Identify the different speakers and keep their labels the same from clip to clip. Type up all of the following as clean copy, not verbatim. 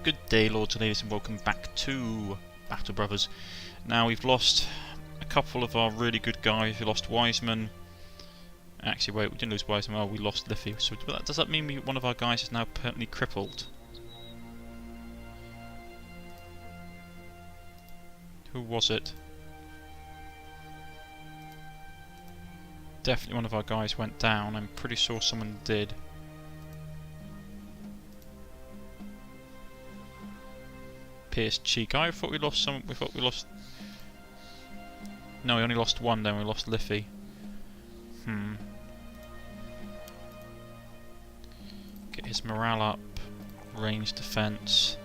Speaker 1: Good day, lords and ladies, and welcome back to Battle Brothers. Now, we've lost a couple of our really good guys. We lost Wiseman. Actually, wait, we didn't lose Wiseman. Well, we lost Liffey. So does that mean one of our guys is now permanently crippled? Who was it? Definitely one of our guys went down. I'm pretty sure someone did. Pierced cheek. I thought we lost some. We thought we lost. No, we only lost one. Then we lost Liffey. Get his morale up. Range defense.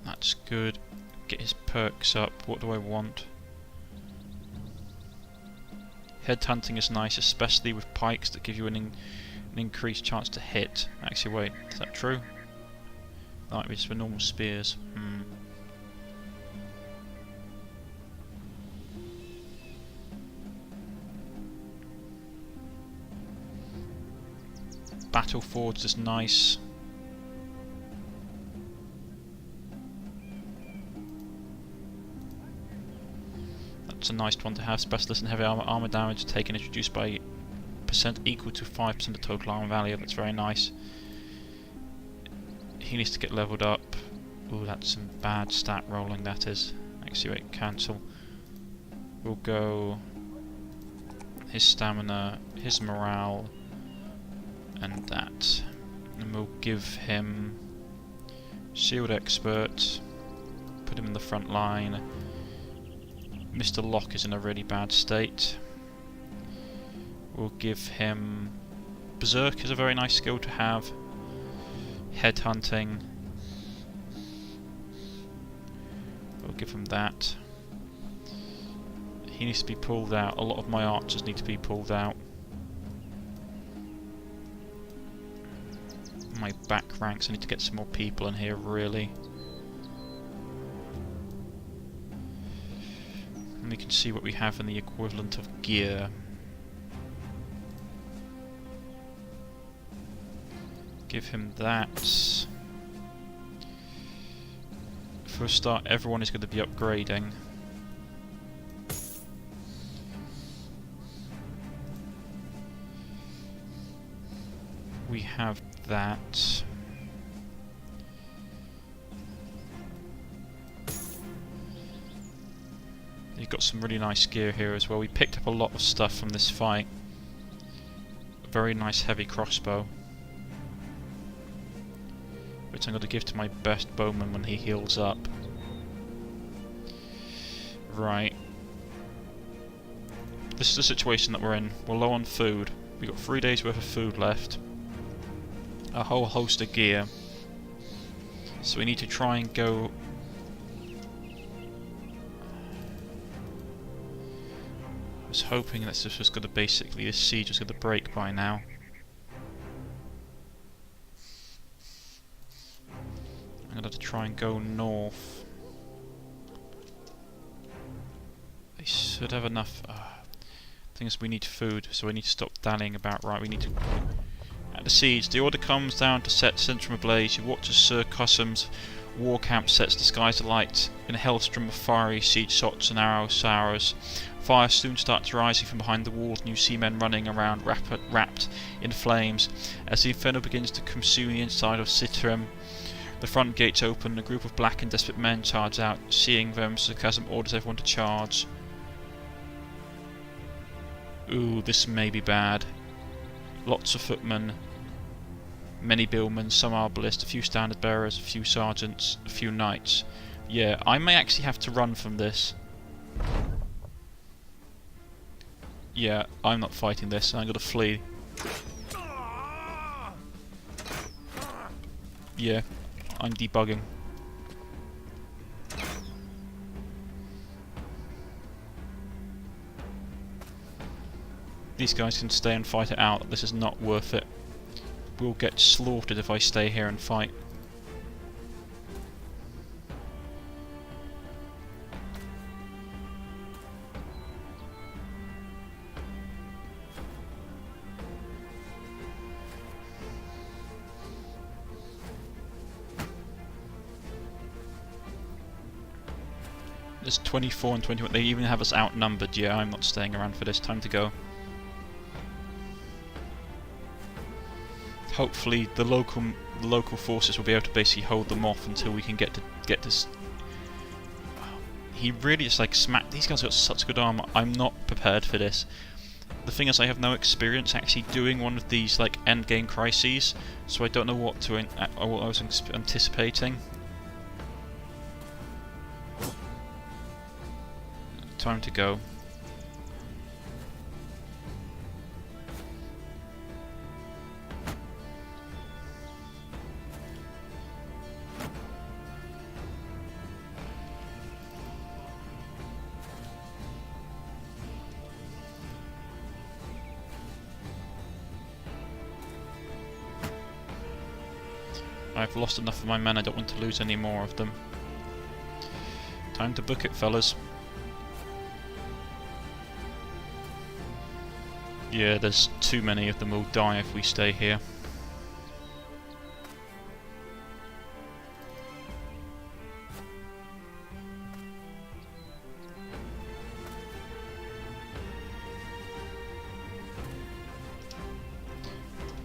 Speaker 1: That's good. Get his perks up. What do I want? Headhunting is nice, especially with pikes that give you an increased chance to hit. Actually, wait, is that true? That might be just for normal spears. Battle Forge is nice. That's a nice one to have. Specialist in heavy armor damage taken introduced by percent equal to 5% of total armor value. That's very nice. He needs to get leveled up. Ooh, that's some bad stat rolling, that is. Actually, wait, cancel. We'll go his stamina, his morale, and that. And we'll give him shield expert, put him in the front line. Mr. Locke is in a really bad state. We'll give him Berserk is a very nice skill to have. Headhunting. We'll give him that. He needs to be pulled out. A lot of my archers need to be pulled out. My back ranks, I need to get some more people in here, really. And we can see what we have in the equivalent of gear. Give him that. For a start, everyone is going to be upgrading. We have that. You've got some really nice gear here as well. We picked up a lot of stuff from this fight. A very nice heavy crossbow, which I'm going to give to my best bowman when he heals up. Right. This is the situation that we're in. We're low on food. We've got 3 days worth of food left. A whole host of gear. So we need to try and go... I was hoping that this was going to basically, this siege was going to break by now. I'm going to try and go north. They should have enough. Thing is, we need food, so we need to stop dallying about. Right, we need to. At the siege, the order comes down to set Centrum ablaze. You watch as Sir Cussam's war camp sets the skies alight in a hellstrom of fiery siege shots and arrows. Fire soon starts rising from behind the walls, and you see men running around wrapped in flames. As the inferno begins to consume the inside of Citrum, the front gates open, and a group of black and desperate men charge out. Seeing them, Sarcasm orders everyone to charge. Ooh, this may be bad. Lots of footmen, many billmen, some arbalists, a few standard bearers, a few sergeants, a few knights. Yeah, I may actually have to run from this. Yeah, I'm not fighting this, I'm gonna flee. Yeah, I'm debugging. These guys can stay and fight it out. This is not worth it. We'll get slaughtered if I stay here and fight. There's 24 and 21. They even have us outnumbered. Yeah, I'm not staying around for this. Time to go. Hopefully, the local forces will be able to basically hold them off until we can get this. He really just like smack. These guys got such good armor. I'm not prepared for this. The thing is, I have no experience actually doing one of these like end game crises, so I don't know what I was anticipating. Time to go. I've lost enough of my men, I don't want to lose any more of them. Time to book it, fellas. Yeah, there's too many of them will die if we stay here.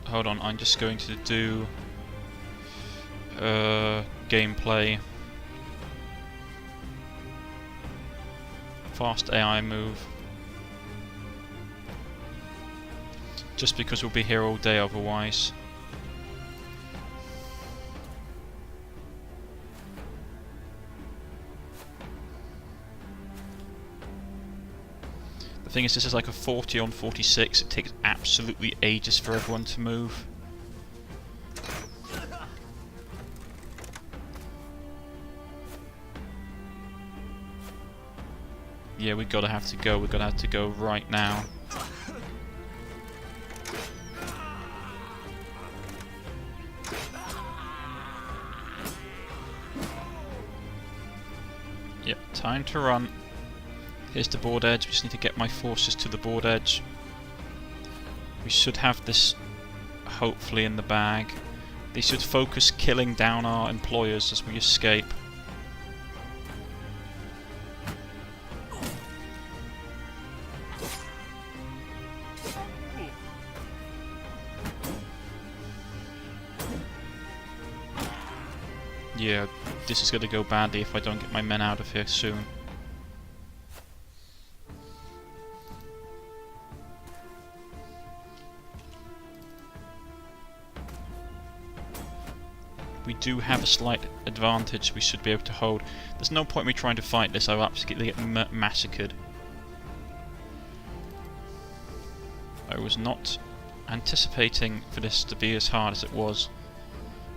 Speaker 1: Hold on, I'm just going to do gameplay. Fast AI move. Just because we'll be here all day otherwise. The thing is, this is like a 40 on 46. It takes absolutely ages for everyone to move. Yeah, we're gonna have to go right now. Yep, time to run. Here's the board edge. We just need to get my forces to the board edge. We should have this hopefully in the bag. They should focus killing down our employers as we escape. Yeah, this is going to go badly if I don't get my men out of here soon. We do have a slight advantage we should be able to hold. There's no point in me trying to fight this, I'll absolutely get massacred. I was not anticipating for this to be as hard as it was.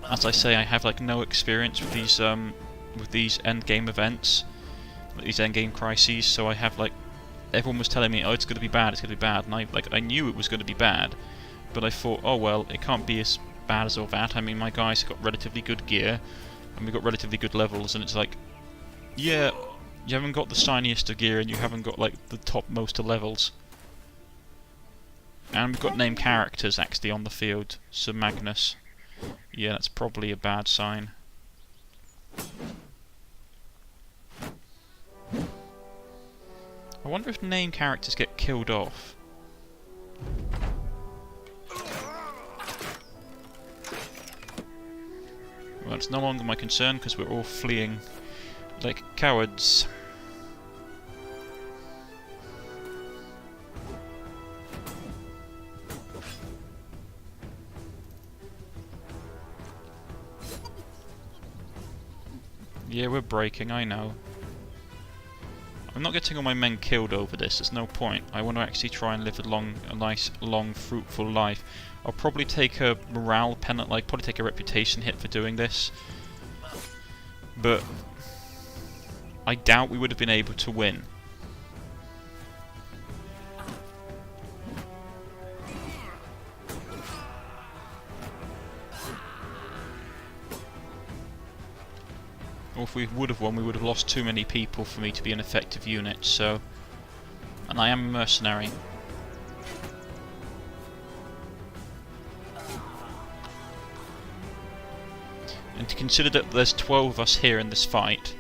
Speaker 1: As I say, I have like no experience with these end game events, these end game crises. So I have like, everyone was telling me, oh, it's going to be bad, it's going to be bad, and I knew it was going to be bad, but I thought, oh well, it can't be as bad as all that. I mean, my guys have got relatively good gear, and we've got relatively good levels, and it's like, yeah, you haven't got the shiniest of gear, and you haven't got like the topmost of levels. And we've got named characters actually on the field. Sir Magnus. Yeah, that's probably a bad sign. I wonder if named characters get killed off. Well, it's no longer my concern because we're all fleeing like cowards. Yeah, we're breaking, I know. I'm not getting all my men killed over this, there's no point. I want to actually try and live a nice, long, fruitful life. I'll probably take a morale penalty, like probably take a reputation hit for doing this. But I doubt we would have been able to win. Or if we would have won, we would have lost too many people for me to be an effective unit, so... And I am a mercenary. And to consider that there's 12 of us here in this fight,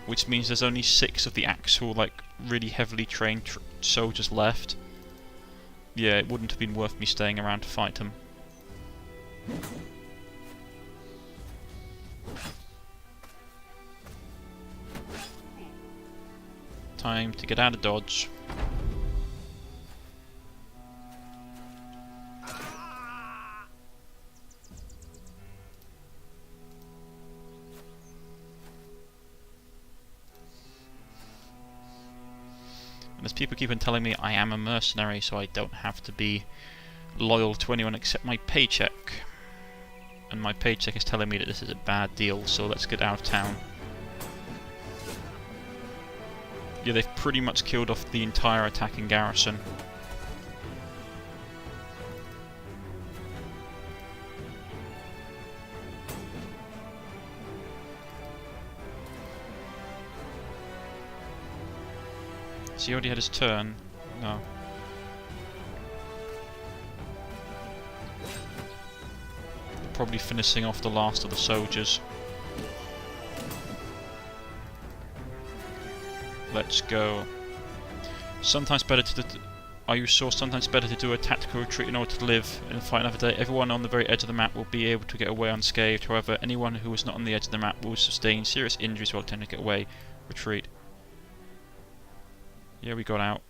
Speaker 1: which means there's only 6 of the actual, like, really heavily trained soldiers left. Yeah, it wouldn't have been worth me staying around to fight them. Time to get out of dodge. As people keep on telling me, I am a mercenary, so I don't have to be loyal to anyone except my paycheck. And my paycheck is telling me that this is a bad deal, so let's get out of town. Yeah, they've pretty much killed off the entire attacking garrison. So he already had his turn? No. Probably finishing off the last of the soldiers. Let's go. Sometimes better to... Are you sure sometimes better to do a tactical retreat in order to live and fight another day? Everyone on the very edge of the map will be able to get away unscathed. However, anyone who is not on the edge of the map will sustain serious injuries while attempting to get away. Retreat. Yeah, we got out.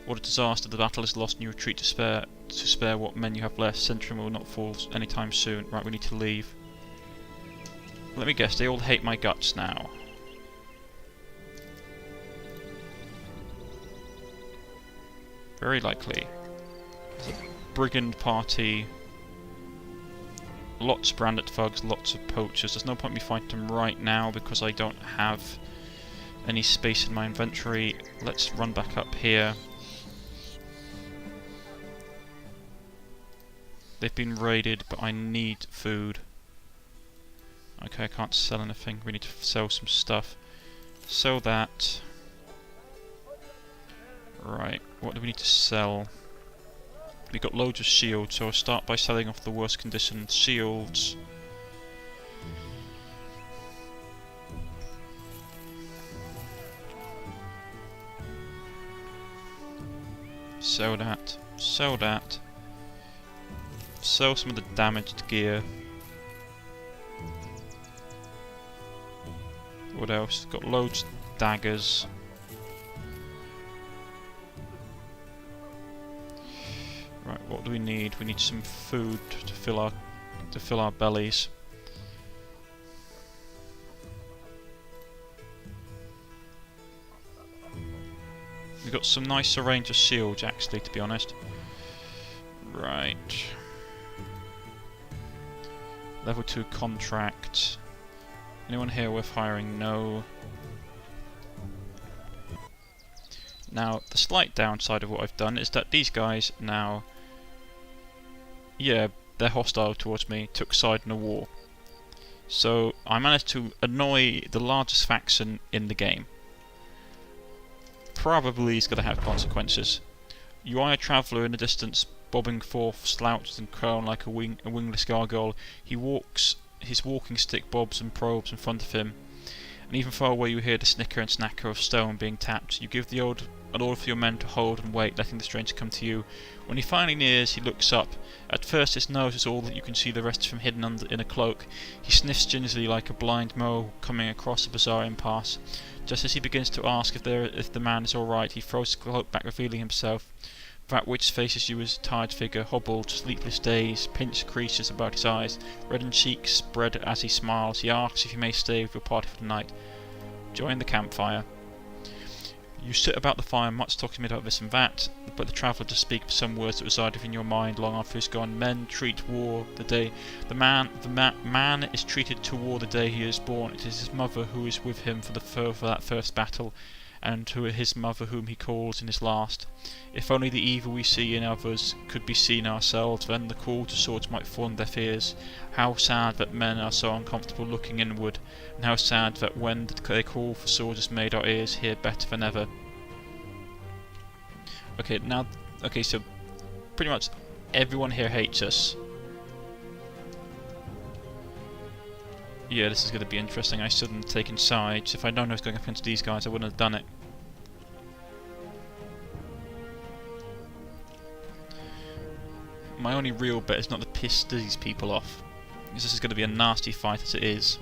Speaker 1: What a disaster, the battle is lost and you retreat to spare what men you have left. Centurion will not fall anytime soon. Right, we need to leave. Let me guess, they all hate my guts now. Very likely. It's a brigand party. Lots of branded thugs, lots of poachers. There's no point me fighting them right now because I don't have any space in my inventory. Let's run back up here. They've been raided, but I need food. Okay, I can't sell anything. We need to sell some stuff. Sell that. Right, what do we need to sell? We've got loads of shields, so I'll start by selling off the worst condition shields. Sell that. Sell that. Sell some of the damaged gear. What else? Got loads of daggers. Right, what do we need? We need some food to fill our bellies. We've got some nicer range of shields actually, to be honest. Right. Level 2 contract. Anyone here worth hiring? No. Now, the slight downside of what I've done is that these guys now, yeah, they're hostile towards me, took side in a war. So I managed to annoy the largest faction in the game. Probably is going to have consequences. You eye a traveller in the distance, bobbing forth, slouched and curled like a wingless gargoyle. He walks, his walking stick bobs and probes in front of him. And even far away you hear the snicker and snacker of stone being tapped. You give an order for your men to hold and wait, letting the stranger come to you. When he finally nears, he looks up. At first his nose is all that you can see, the rest of him hidden in a cloak. He sniffs gingerly like a blind mole coming across a bizarre impasse. Just as he begins to ask if the man is alright, he throws the cloak back, revealing himself. That which faces you is a tired figure, hobbled, sleepless days, pinched creases about his eyes, reddened cheeks spread as he smiles. He asks if you may stay with your party for the night. Join the campfire. You sit about the fire, much talking about this and that, but the traveller just speaks some words that reside within your mind long after he's gone. Men treat war the day the man is treated to war the day he is born. It is his mother who is with him for that first battle, and to his mother whom he calls in his last. If only the evil we see in others could be seen ourselves, then the call to swords might fall on deaf ears. How sad that men are so uncomfortable looking inward, and how sad that when they call for swords is made our ears hear better than ever. Okay, so pretty much everyone here hates us. Yeah, this is going to be interesting. I shouldn't have taken sides. If I'd known I was going up against these guys, I wouldn't have done it. My only real bet is not to piss these people off, because this is going to be a nasty fight as it is.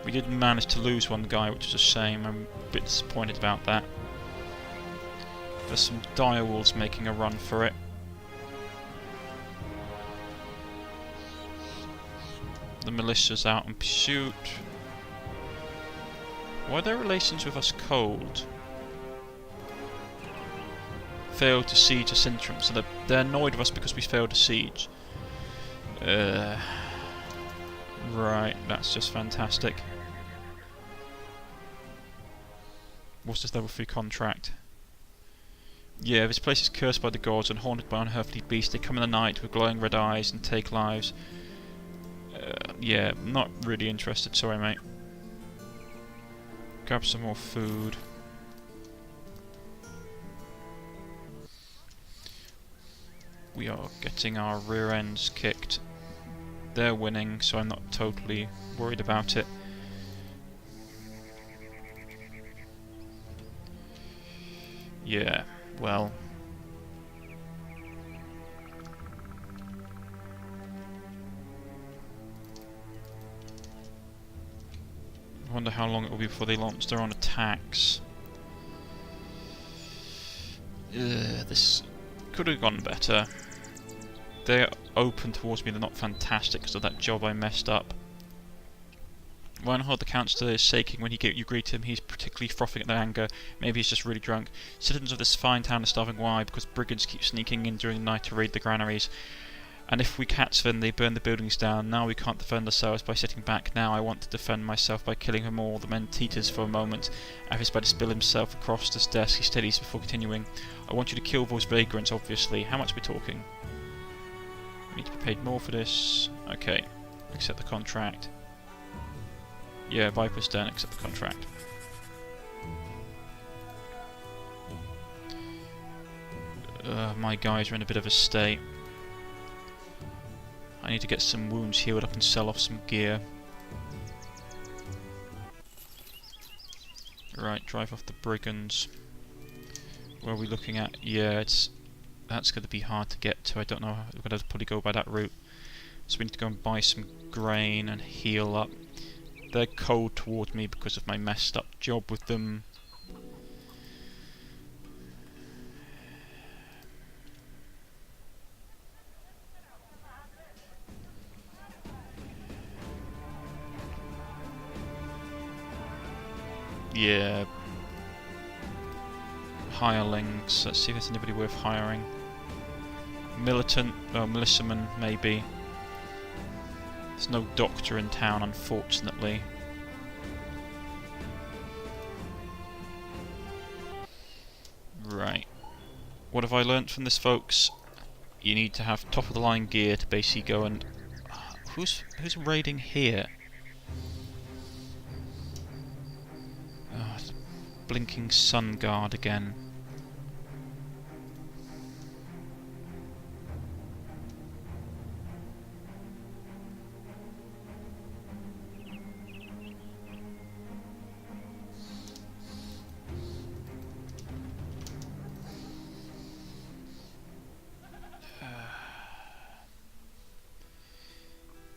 Speaker 1: We did manage to lose one guy, which is a shame. I'm a bit disappointed about that. There's some direwolves making a run for it. The militia's out in pursuit. Why are their relations with us cold? Failed to siege a Centrum, so they're annoyed with us because we failed to siege. Right, that's just fantastic. What's this level 3 contract? Yeah, this place is cursed by the gods and haunted by unearthly beasts. They come in the night with glowing red eyes and take lives. Yeah, not really interested, sorry mate. Grab some more food. We are getting our rear ends kicked. They're winning, so I'm not totally worried about it. Yeah, well... I wonder how long it will be before they launch their own attacks. This could have gone better. They're open towards me, they're not fantastic because of that job I messed up. Reinhold the Councillor is shaking when you greet him. He's particularly frothing at their anger. Maybe he's just really drunk. Citizens of this fine town are starving. Why? Because brigands keep sneaking in during the night to raid the granaries. And if we catch them, they burn the buildings down. Now we can't defend ourselves by sitting back. Now I want to defend myself by killing them all. The men teeters for a moment. Avis is about to spill himself across his desk. He steadies before continuing. I want you to kill those vagrants, obviously. How much are we talking? We need to be paid more for this. Okay. Accept the contract. Yeah, Viper's done. Accept the contract. My guys are in a bit of a state. I need to get some wounds healed up and sell off some gear. Right, drive off the brigands. Where are we looking at? Yeah, that's going to be hard to get to. I don't know. We're going to probably go by that route. So we need to go and buy some grain and heal up. They're cold toward me because of my messed up job with them. Yeah. Hirelings. Let's see if there's anybody worth hiring. Militant, militiaman, maybe. There's no doctor in town, unfortunately. Right. What have I learnt from this, folks? You need to have top of the line gear to basically go and... Who's raiding here? Blinking sun guard again.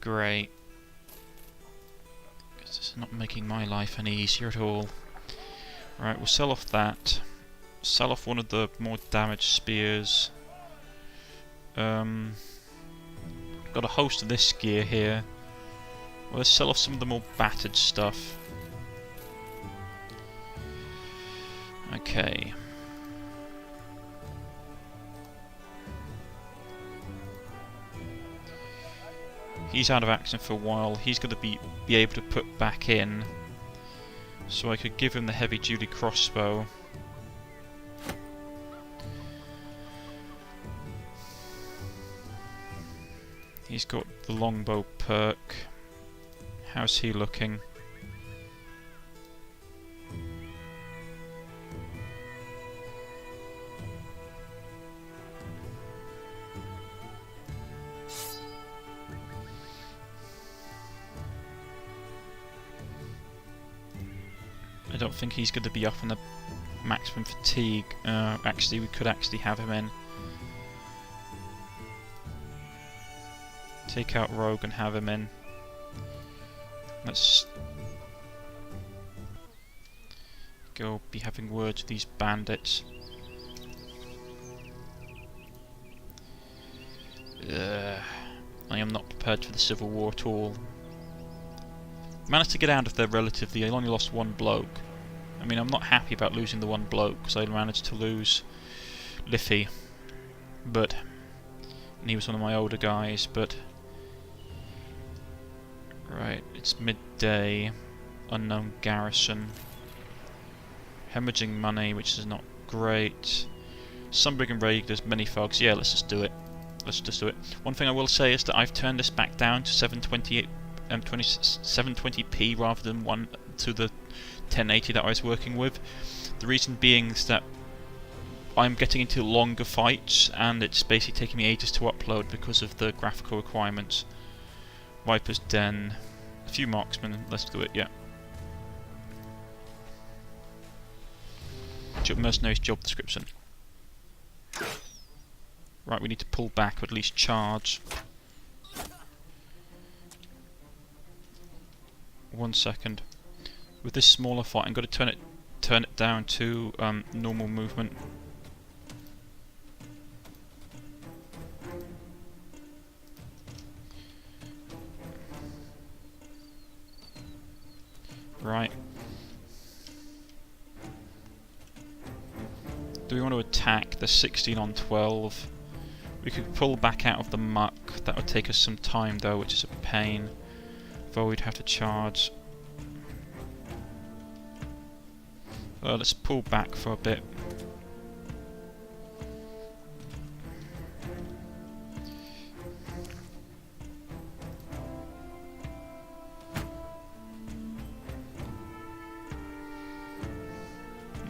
Speaker 1: Great. Because this is not making my life any easier at all. Right, we'll sell off that. Sell off one of the more damaged spears. Got a host of this gear here. Well, let's sell off some of the more battered stuff. Okay. He's out of action for a while. He's going to be able to put back in. So I could give him the heavy duty crossbow. He's got the longbow perk. How's he looking? don't think he's going to be up on the maximum fatigue. Actually, we could actually have him in. Take out Rogue and have him in. Let's go be having words with these bandits. I am not prepared for the Civil War at all. Managed to get out of there relatively. I only lost one bloke. I mean, I'm not happy about losing the one bloke, because I managed to lose Liffey. And he was one of my older guys, but... Right, it's midday. Unknown garrison. Hemorrhaging money, which is not great. Sunbrig and Raid, there's many fogs. Yeah, let's just do it. Let's just do it. One thing I will say is that I've turned this back down to 720p rather than to the 1080 that I was working with. The reason being is that I'm getting into longer fights and it's basically taking me ages to upload because of the graphical requirements. Viper's Den, a few marksmen, let's do it, yeah. Mercenaries job description. Right, we need to pull back or at least charge. 1 second. With this smaller fight, I'm going to turn it down to normal movement. Right. Do we want to attack the 16 on 12? We could pull back out of the muck. That would take us some time though, which is a pain. Though we'd have to charge. Let's pull back for a bit.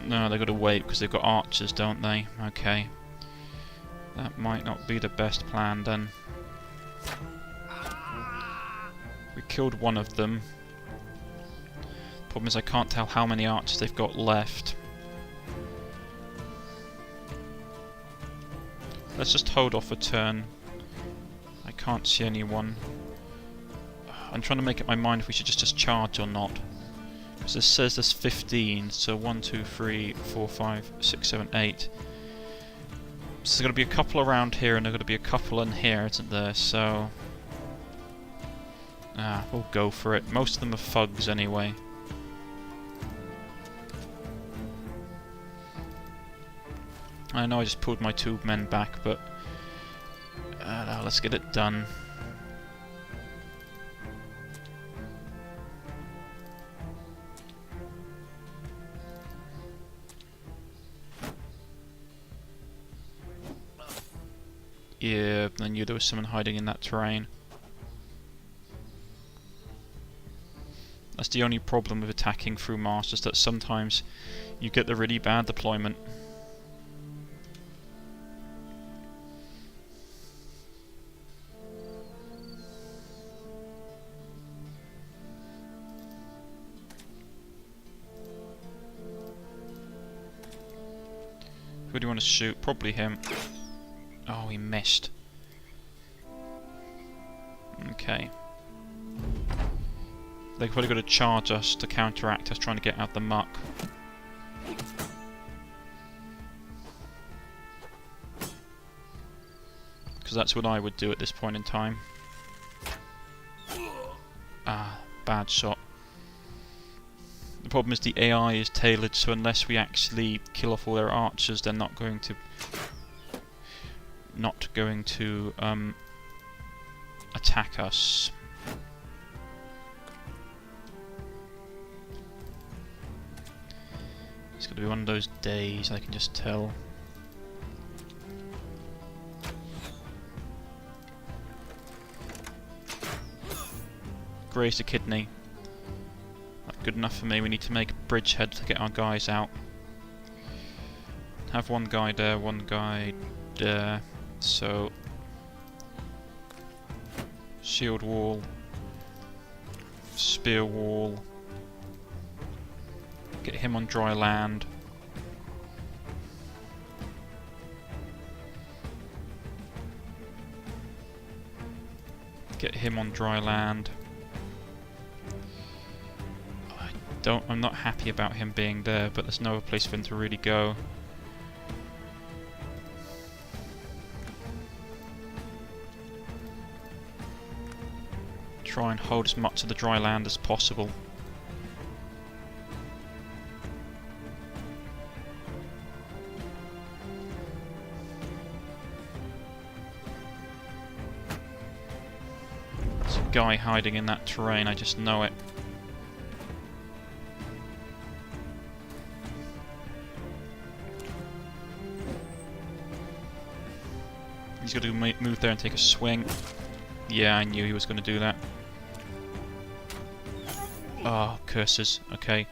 Speaker 1: No, they've got to wait because they've got archers, don't they? Okay. That might not be the best plan then. We killed one of them. Problem is I can't tell how many archers they've got left. Let's just hold off a turn. I can't see anyone. I'm trying to make up my mind if we should just charge or not. Because this says there's 15, so 1, 2, 3, 4, 5, 6, 7, 8. So there's going to be a couple around here and there's going to be a couple in here, isn't there? So... we'll go for it. Most of them are thugs anyway. I know I just pulled my 2 men back, but... no, let's get it done. Yeah, I knew there was someone hiding in that terrain. That's the only problem with attacking through Mars, is that sometimes you get the really bad deployment. Who do you want to shoot? Probably him. Oh, he missed. Okay. They've probably got to charge us to counteract us trying to get out the muck. Because that's what I would do at this point in time. Ah, bad shot. The problem is the AI is tailored, so unless we actually kill off all their archers, they're not going to attack us. It's going to be one of those days, I can just tell. Grazed a kidney. Not good enough for me, we need to make a bridgehead to get our guys out. Have one guy there, one guy there. So, shield wall, spear wall, Get him on dry land. Get him on dry land. I'm not happy about him being there, but there's no other place for him to really go. Try and hold as much of the dry land as possible. There's a guy hiding in that terrain, I just know it. He's got to move there and take a swing. Yeah, I knew he was going to do that. Oh, curses. Okay.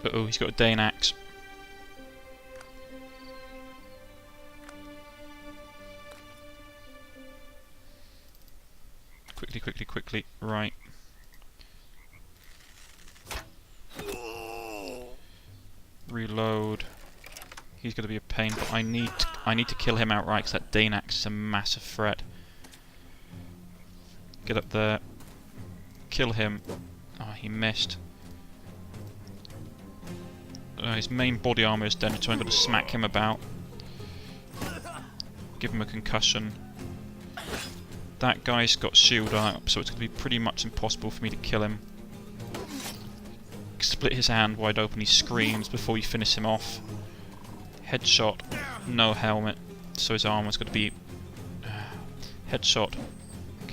Speaker 1: Uh-oh, he's got a Dane axe. Quickly. Right. Reload. He's going to be a pain, but I need to kill him outright because that Dane axe is a massive threat. Get up there. Kill him. Oh, he missed. His main body armor is damaged, so I'm going to smack him about. Give him a concussion. That guy's got shield up, so it's going to be pretty much impossible for me to kill him. Split his hand wide open, he screams before you finish him off. Headshot, no helmet, so his armor's going to be... headshot.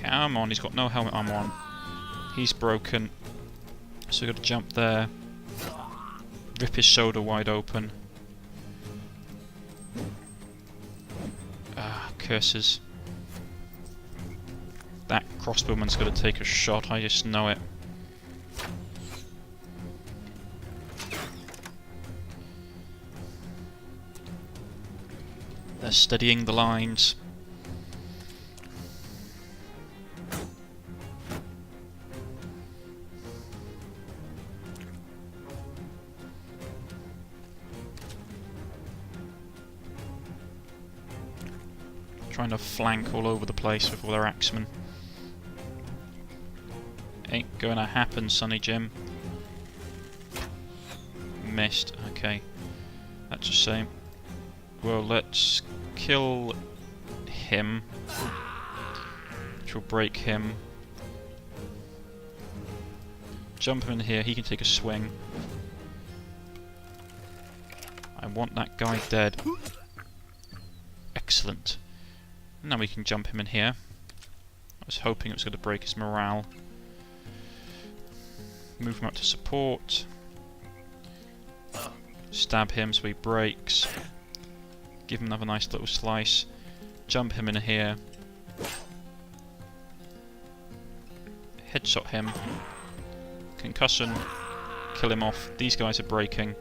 Speaker 1: Come on, he's got no helmet armor on. He's broken, so we've got to jump there. Rip his shoulder wide open. Ah, curses. That crossbowman's going to take a shot, I just know it. They're steadying the lines. Trying to flank all over the place with all their axemen. Ain't gonna happen, Sonny Jim. Missed. Okay. That's a shame. Well, let's kill him. Which will break him. Jump him in here. He can take a swing. I want that guy dead. Excellent. Now we can jump him in here. I was hoping it was going to break his morale. Move him up to support. Stab him so he breaks. Give him another nice little slice. Jump him in here. Headshot him. Concussion. Kill him off. These guys are breaking.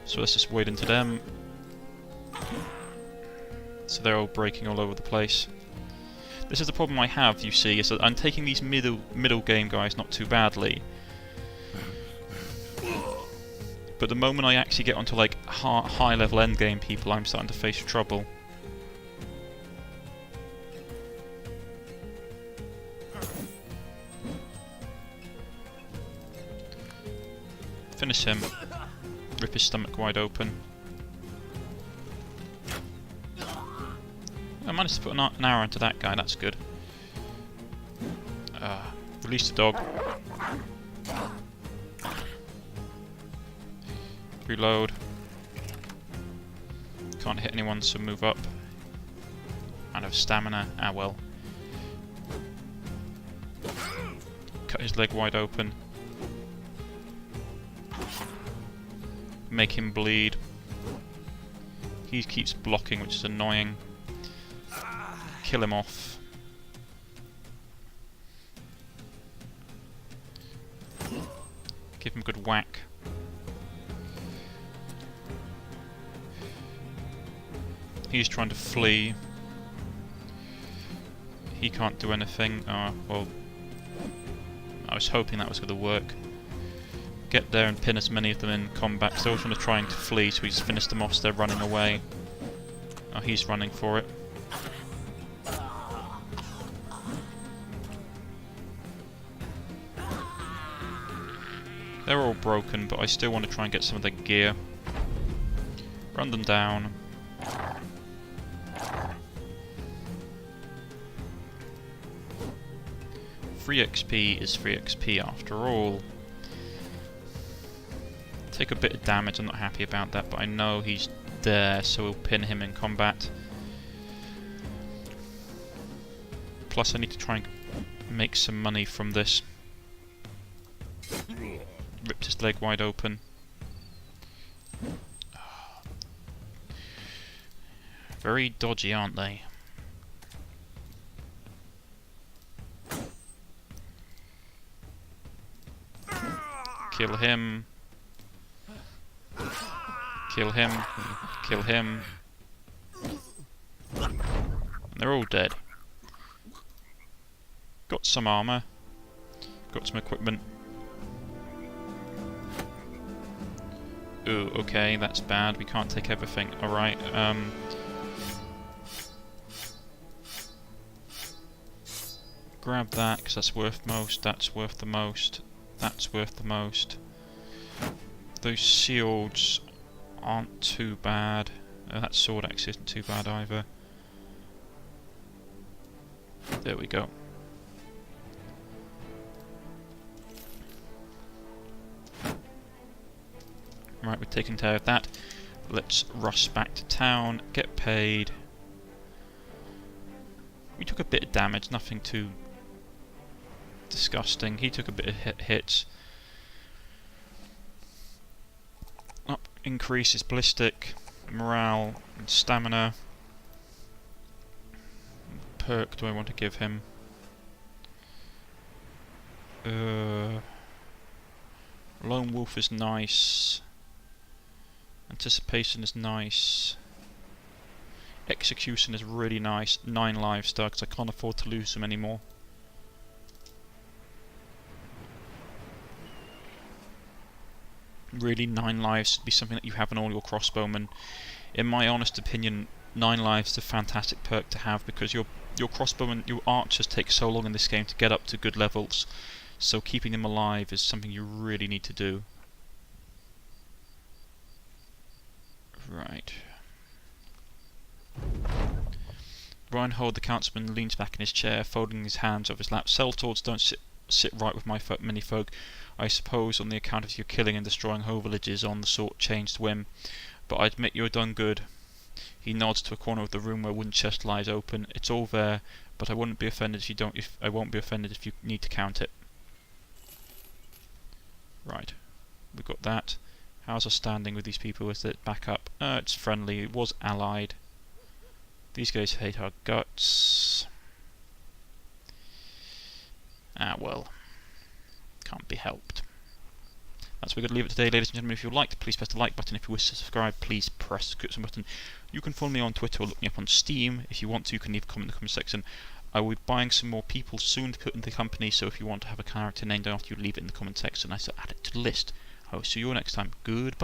Speaker 1: So let's just wade into them. So they're all breaking all over the place. This is the problem I have, you see, is that I'm taking these middle game guys not too badly. But the moment I actually get onto like high level end game people, I'm starting to face trouble. Finish him. Rip his stomach wide open. I managed to put an arrow into that guy, that's good. Release the dog. Reload. Can't hit anyone, so move up. I have stamina. Ah well. Cut his leg wide open. Make him bleed. He keeps blocking, which is annoying. kill him off. Give him a good whack. He's trying to flee. He can't do anything. Well, I was hoping that was going to work. Get there and pin as many of them in combat, because they always want to try to flee, so we just finish them off as they're running away. Oh, he's running for it. They're all broken, but I still want to try and get some of their gear. Run them down. Free XP is free XP after all. Take a bit of damage, I'm not happy about that, but I know he's there, so we'll pin him in combat. Plus I need to try and make some money from this. Ripped his leg wide open. Very dodgy, aren't they? Kill him. Kill him. Kill him. And they're all dead. Got some armour. Got some equipment. Ooh, okay, that's bad. We can't take everything. Alright, grab that, because that's worth most. That's worth the most. That's worth the most. Those shields aren't too bad. That sword axe isn't too bad either. There we go. Right, we've taken care of that. Let's rush back to town, get paid. We took a bit of damage, nothing too disgusting. He took a bit of hits. Up increases ballistic, morale, and stamina. What perk do I want to give him? Lone Wolf is nice. Anticipation is nice. Execution is really nice. 9 lives though, because I can't afford to lose them anymore. Really, 9 lives should be something that you have in all your crossbowmen. In my honest opinion, 9 lives is a fantastic perk to have, because your crossbowmen, your archers take so long in this game to get up to good levels. So keeping them alive is something you really need to do. Right. Reinhold the councilman leans back in his chair, folding his hands over his lap. Centaurs don't sit right with my many folk. I suppose on the account of your killing and destroying whole villages on the sort changed whim. But I admit you have done good. He nods to a corner of the room where a wooden chest lies open. It's all there, but I wouldn't be offended if you don't. I won't be offended if you need to count it. Right, we've got that. How's our standing with these people? Is it back up? It's friendly. It was allied. These guys hate our guts. Ah, well. Can't be helped. That's where we're going to leave it today, ladies and gentlemen. If you liked, please press the like button. If you wish to subscribe, please press the subscription button. You can follow me on Twitter or look me up on Steam. If you want to, you can leave a comment in the comment section. I will be buying some more people soon to put into the company, so if you want to have a character named after you, leave it in the comment section. I shall add it to the list. I will see you all next time. Goodbye.